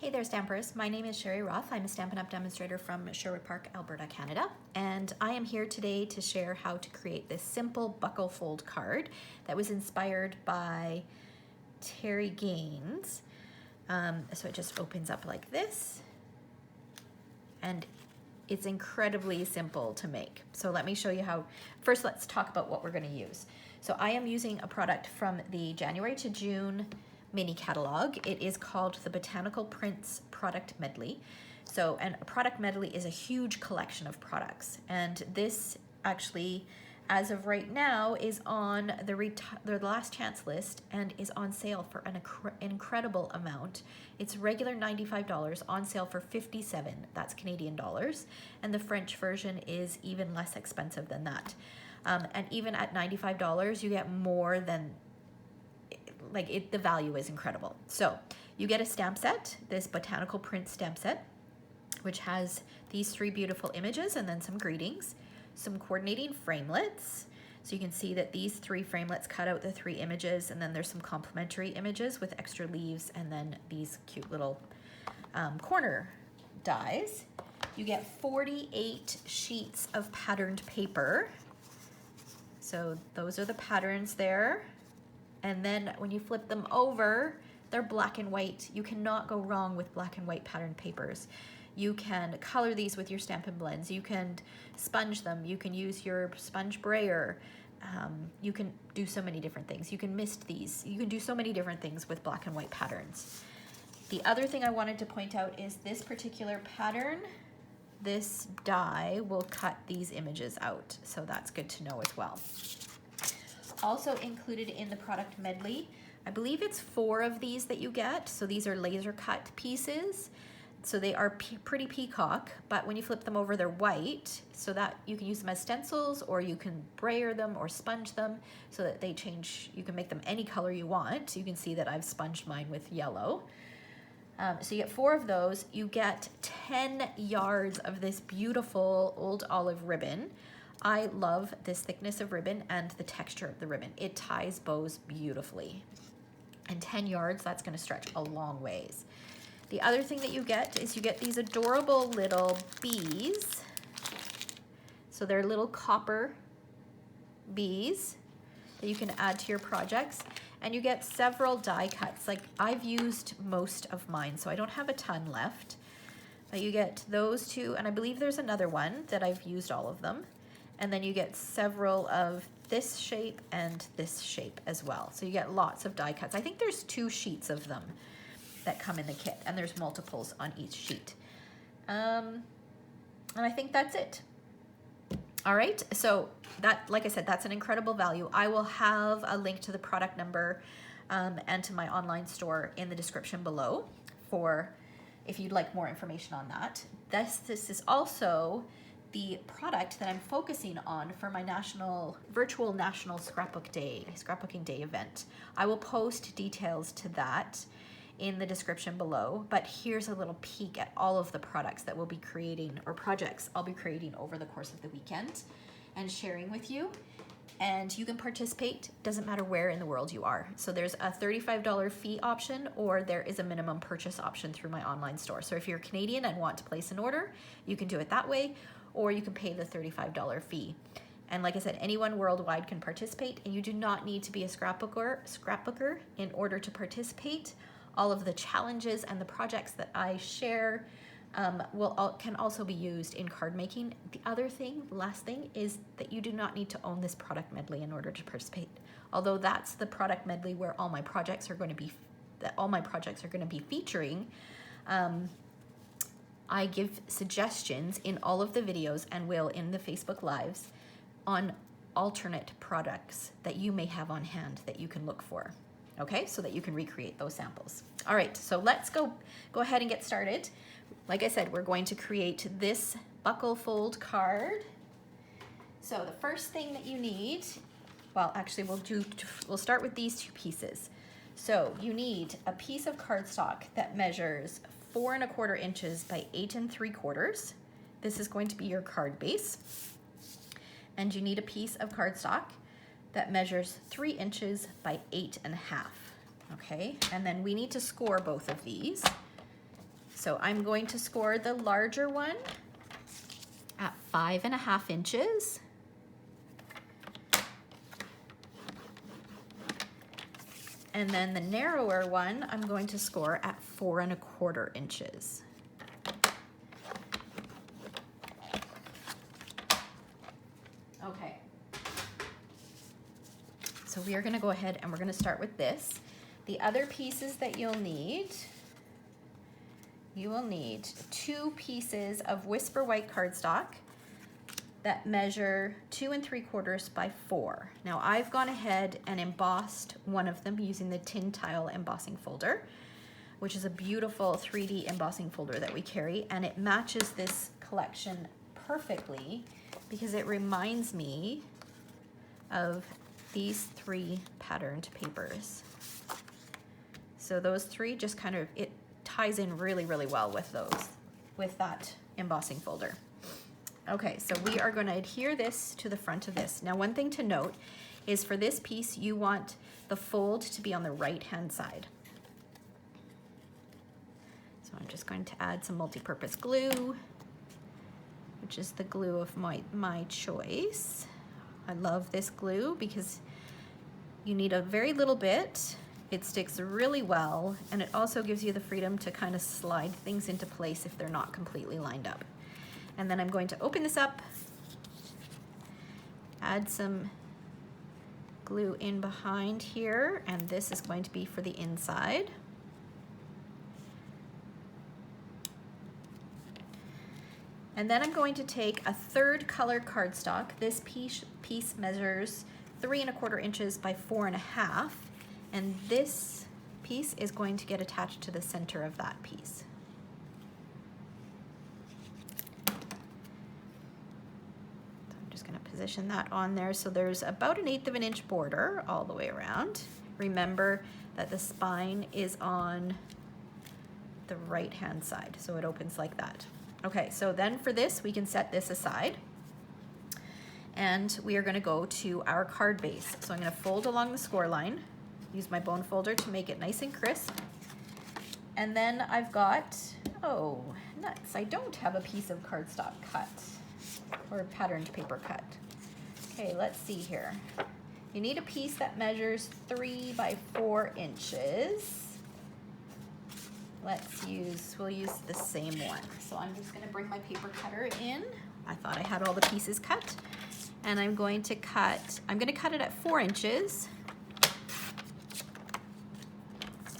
Hey there, Stampers. My name is Sherry Roth. I'm a Stampin' Up! Demonstrator from Sherwood Park, Alberta, Canada. And I am here today to share how to create this simple buckle fold card that was inspired by Terri Gaines. So it just opens up like this. And it's incredibly simple to make. So let me show you how. First, let's talk about what we're going to use. So I am using a product from the January to June mini catalog. It is called the Botanical Prints Product Medley. So, and a product medley is a huge collection of products. And this actually, as of right now, is on the last chance list and is on sale for an incredible amount. It's regular $95, on sale for $57. That's Canadian dollars. And the French version is even less expensive than that. And even at $95, you get more than the value is incredible. So you get a stamp set, this Botanical Print stamp set, which has these three beautiful images and then some greetings, some coordinating framelits. So you can see that these three framelits cut out the three images, and then there's some complementary images with extra leaves, and then these cute little corner dies. You get 48 sheets of patterned paper. So those are the patterns there. And then when you flip them over, they're black and white. You cannot go wrong with black and white patterned papers. You can color these with your Stampin' Blends. You can sponge them. You can use your sponge brayer. You can do so many different things. You can mist these. You can do so many different things with black and white patterns. The other thing I wanted to point out is this particular pattern, this die will cut these images out. So that's good to know as well. Also included in the product medley, I believe it's 4 of these that you get. So these are laser cut pieces. So they are pretty peacock, but when you flip them over, they're white, so that you can use them as stencils, or you can brayer them or sponge them so that they change. You can make them any color you want. You can see that I've sponged mine with yellow. So you get 4 of those. You get 10 yards of this beautiful old olive ribbon. I love this thickness of ribbon and the texture of the ribbon. It ties bows beautifully. And 10 yards, that's going to stretch a long ways. The other thing that you get is you get these adorable little bees. So they're little copper bees that you can add to your projects. And you get several die cuts. Like, I've used most of mine, so I don't have a ton left. But you get those 2, and I believe there's another one that I've used all of them. And then you get several of this shape and this shape as well. So you get lots of die cuts. I think there's 2 sheets of them that come in the kit, and there's multiples on each sheet. And I think that's it. All right, so that, like I said, that's an incredible value. I will have a link to the product number and to my online store in the description below for if you'd like more information on that. This is also the product that I'm focusing on for my virtual National Scrapbooking Day event. I will post details to that in the description below, but here's a little peek at all of the products that we'll be creating, or projects I'll be creating over the course of the weekend and sharing with you. And you can participate, doesn't matter where in the world you are. So there's a $35 fee option, or there is a minimum purchase option through my online store. So if you're Canadian and want to place an order, you can do it that way, or you can pay the $35 fee. And like I said, anyone worldwide can participate, and you do not need to be a scrapbooker in order to participate. All of the challenges and the projects that I share can also be used in card making. The other thing, last thing, is that you do not need to own this product medley in order to participate. Although that's the product medley where all my projects are going to be featuring. I give suggestions in all of the videos, and will in the Facebook Lives, on alternate products that you may have on hand that you can look for. Okay, so that you can recreate those samples. All right, so let's go ahead and get started. Like I said, we're going to create this buckle fold card. So the first thing that you need, well, actually we'll start with these 2 pieces. So you need a piece of cardstock that measures 4 1/4 inches by 8 3/4. This is going to be your card base. And you need a piece of cardstock that measures 3 inches by 8 1/2. Okay, and then we need to score both of these. so I'm going to score the larger one at 5.5 inches. And then the narrower one, I'm going to score at 4.25 inches. Okay. So we are gonna go ahead and we're gonna start with this. The other pieces that you'll need, you will need 2 pieces of Whisper White cardstock that measure 2 3/4 by 4. Now I've gone ahead and embossed one of them using the Tin Tile embossing folder, which is a beautiful 3D embossing folder that we carry, and it matches this collection perfectly because it reminds me of these 3 patterned papers. So those 3 just kind of, it ties in really, really well with those, with that embossing folder. Okay, so we are going to adhere this to the front of this. Now, one thing to note is for this piece, you want the fold to be on the right-hand side. So I'm just going to add some multi-purpose glue, which is the glue of my choice. I love this glue because you need a very little bit. It sticks really well, and it also gives you the freedom to kind of slide things into place if they're not completely lined up. And then I'm going to open this up, add some glue in behind here, and this is going to be for the inside. And then I'm going to take a 3rd color cardstock. This piece measures 3.25 inches by 4.5, and this piece is going to get attached to the center of that piece. Position that on there so there's about 1/8 inch border all the way around. Remember that the spine is on the right hand side, so it opens like that. Okay, so then for this we can set this aside, and we are going to go to our card base. So I'm going to fold along the score line, use my bone folder to make it nice and crisp, and then I've got, oh nuts, I don't have a piece of cardstock cut or patterned paper cut. Okay, let's see here. You need a piece that measures 3 by 4 inches. We'll use the same one. So I'm just gonna bring my paper cutter in. I thought I had all the pieces cut. And I'm gonna cut it at 4 inches.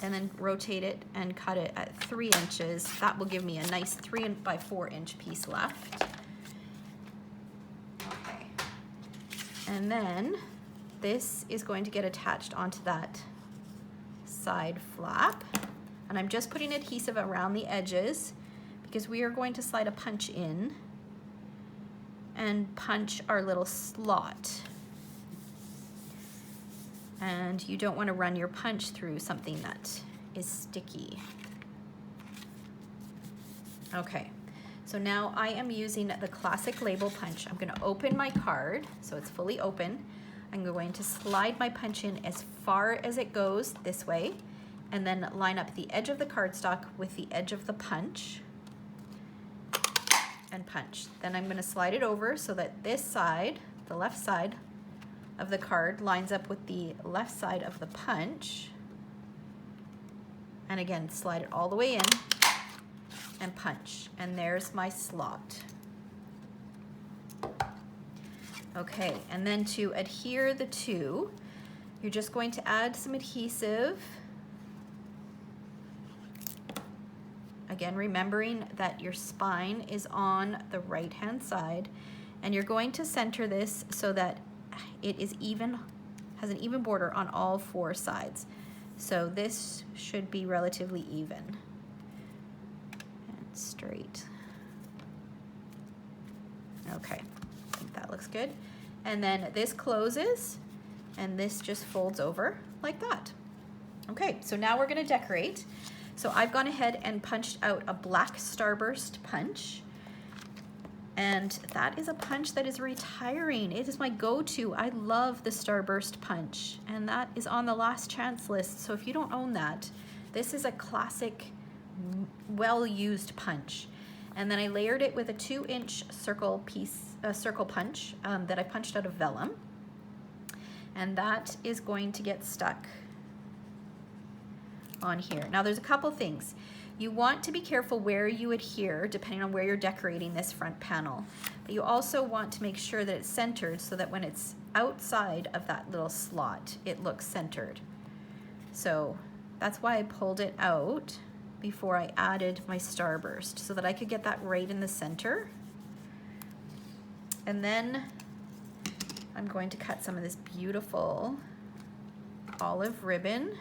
And then rotate it and cut it at 3 inches. That will give me a nice 3 by 4 inch piece left. And then this is going to get attached onto that side flap. And I'm just putting adhesive around the edges because we are going to slide a punch in and punch our little slot. And you don't want to run your punch through something that is sticky. Okay. So now I am using the classic label punch. I'm going to open my card so it's fully open. I'm going to slide my punch in as far as it goes this way, and then line up the edge of the cardstock with the edge of the punch and punch. Then I'm going to slide it over so that this side, the left side of the card, lines up with the left side of the punch. And again, slide it all the way in and punch, and there's my slot. Okay, and then to adhere the two, you're just going to add some adhesive. Again, remembering that your spine is on the right-hand side, and you're going to center this so that it is even, has an even border on all 4 sides. So this should be relatively even and straight. Okay, I think that looks good. And then this closes, and this just folds over like that. Okay, so now we're gonna decorate. So I've gone ahead and punched out a black starburst punch. And that is a punch that is retiring. It is my go-to. I love the starburst punch, and that is on the last chance list. So if you don't own that, this is a classic well-used punch. And then I layered it with a 2-inch circle punch that I punched out of vellum. And that is going to get stuck on here. Now there's a couple things. You want to be careful where you adhere depending on where you're decorating this front panel. But you also want to make sure that it's centered so that when it's outside of that little slot, it looks centered. So that's why I pulled it out before I added my starburst, so that I could get that right in the center. And then I'm going to cut some of this beautiful olive ribbon.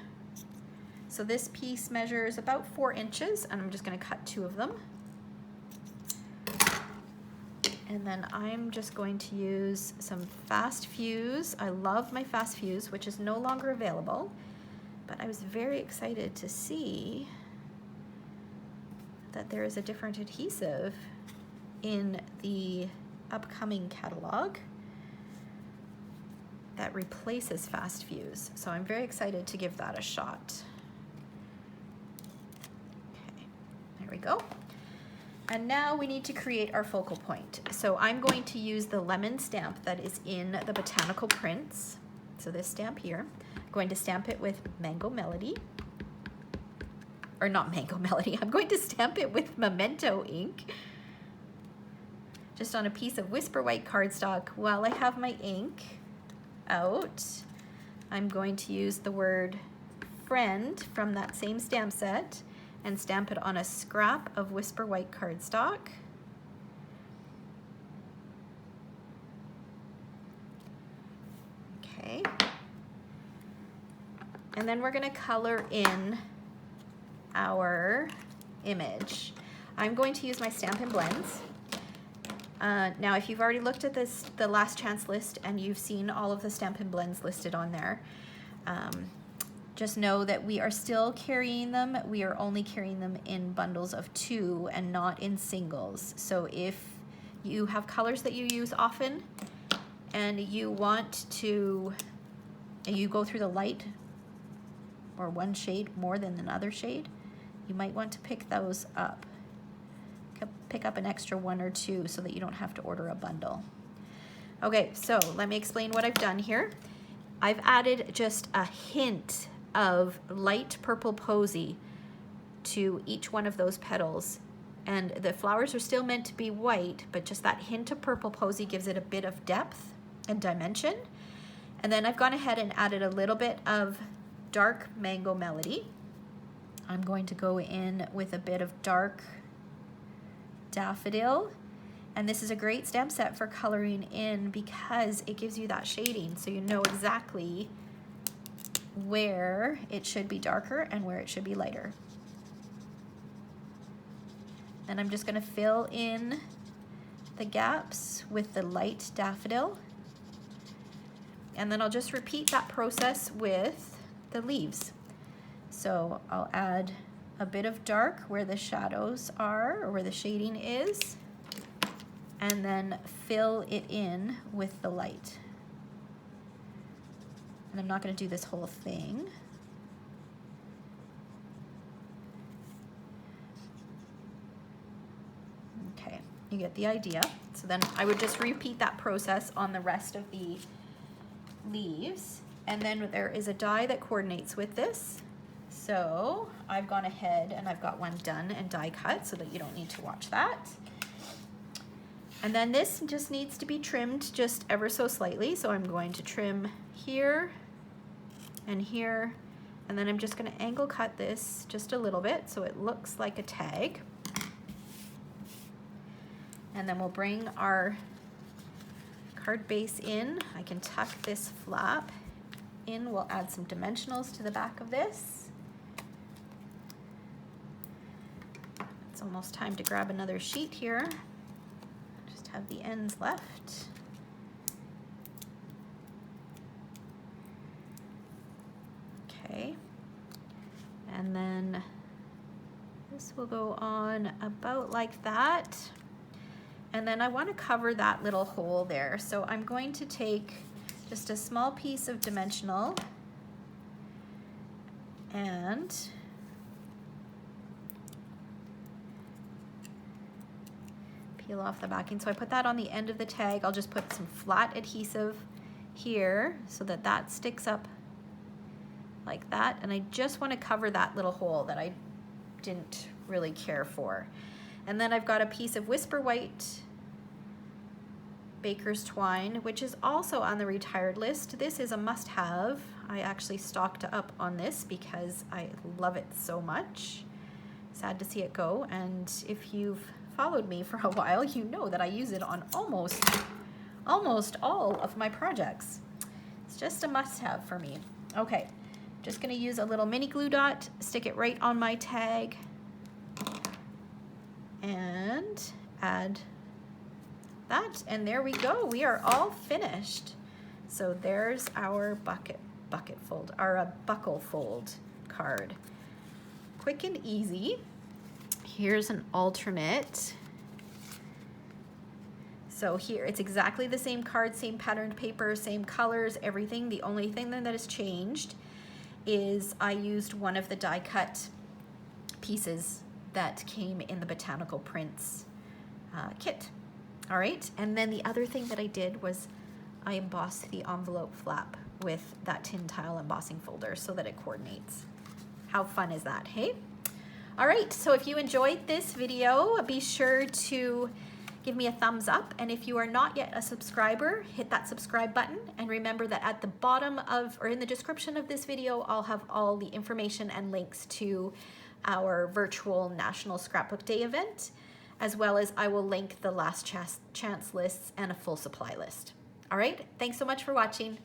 So this piece measures about 4 inches, and I'm just going to cut 2 of them. And then I'm just going to use some fast fuse. I love my fast fuse, which is no longer available, but I was very excited to see that there is a different adhesive in the upcoming catalog that replaces fast fuse. So I'm very excited to give that a shot. Okay, there we go. And now we need to create our focal point. So I'm going to use the lemon stamp that is in the Botanical Prints. So this stamp here, I'm going to stamp it with Mango Melody. Or not Mango Melody, I'm going to stamp it with Memento ink. Just on a piece of Whisper White cardstock. While I have my ink out, I'm going to use the word friend from that same stamp set and stamp it on a scrap of Whisper White cardstock. Okay. And then we're going to color in our image. I'm going to use my Stampin' Blends. Now, if you've already looked at the last chance list and you've seen all of the Stampin' Blends listed on there, just know that we are still carrying them. We are only carrying them in bundles of 2 and not in singles. So if you have colors that you use often and you want to, you go through the light or one shade more than another shade, you might want to pick those up. Pick up an extra 1 or 2 so that you don't have to order a bundle. Okay, so let me explain what I've done here. I've added just a hint of light purple posy to each one of those petals. And the flowers are still meant to be white, but just that hint of purple posy gives it a bit of depth and dimension. And then I've gone ahead and added a little bit of dark Mango Melody. I'm going to go in with a bit of dark Daffodil. And this is a great stamp set for coloring in because it gives you that shading, so you know exactly where it should be darker and where it should be lighter. And I'm just going to fill in the gaps with the light Daffodil. And then I'll just repeat that process with the leaves. So I'll add a bit of dark where the shadows are or where the shading is, and then fill it in with the light. And I'm not going to do this whole thing. Okay, you get the idea. So then I would just repeat that process on the rest of the leaves. And then there is a die that coordinates with this. So I've gone ahead and I've got one done and die cut so that you don't need to watch that. And then this just needs to be trimmed just ever so slightly. So I'm going to trim here and here, and then I'm just going to angle cut this just a little bit so it looks like a tag. And then we'll bring our card base in. I can tuck this flap in. We'll add some dimensionals to the back of this. It's almost time to grab another sheet here. Just have the ends left. Okay, and then this will go on about like that. And then I want to cover that little hole there. So I'm going to take just a small piece of dimensional and peel off the backing. So I put that on the end of the tag. I'll just put some flat adhesive here so that that sticks up like that. And I just want to cover that little hole that I didn't really care for. And then I've got a piece of Whisper White Baker's Twine, which is also on the retired list. This is a must-have. I actually stocked up on this because I love it so much. Sad to see it go, and if you've followed me for a while, you know that I use it on almost all of my projects. It's just a must-have for me. Okay, just gonna use a little mini glue dot, stick it right on my tag, and add that, and there we go. We are all finished. So there's our buckle fold card. Quick and easy. Here's an alternate. So here it's exactly the same card, same patterned paper, same colors, everything. The only thing that has changed is I used one of the die cut pieces that came in the Botanical Prints kit. All right, and then the other thing that I did was I embossed the envelope flap with that tin tile embossing folder so that it coordinates. How fun is that, hey? All right, so if you enjoyed this video, be sure to give me a thumbs up, and if you are not yet a subscriber, hit that subscribe button, and remember that at the bottom of, or in the description of this video, I'll have all the information and links to our virtual National Scrapbook Day event, as well as I will link the last chance lists and a full supply list. All right, thanks so much for watching.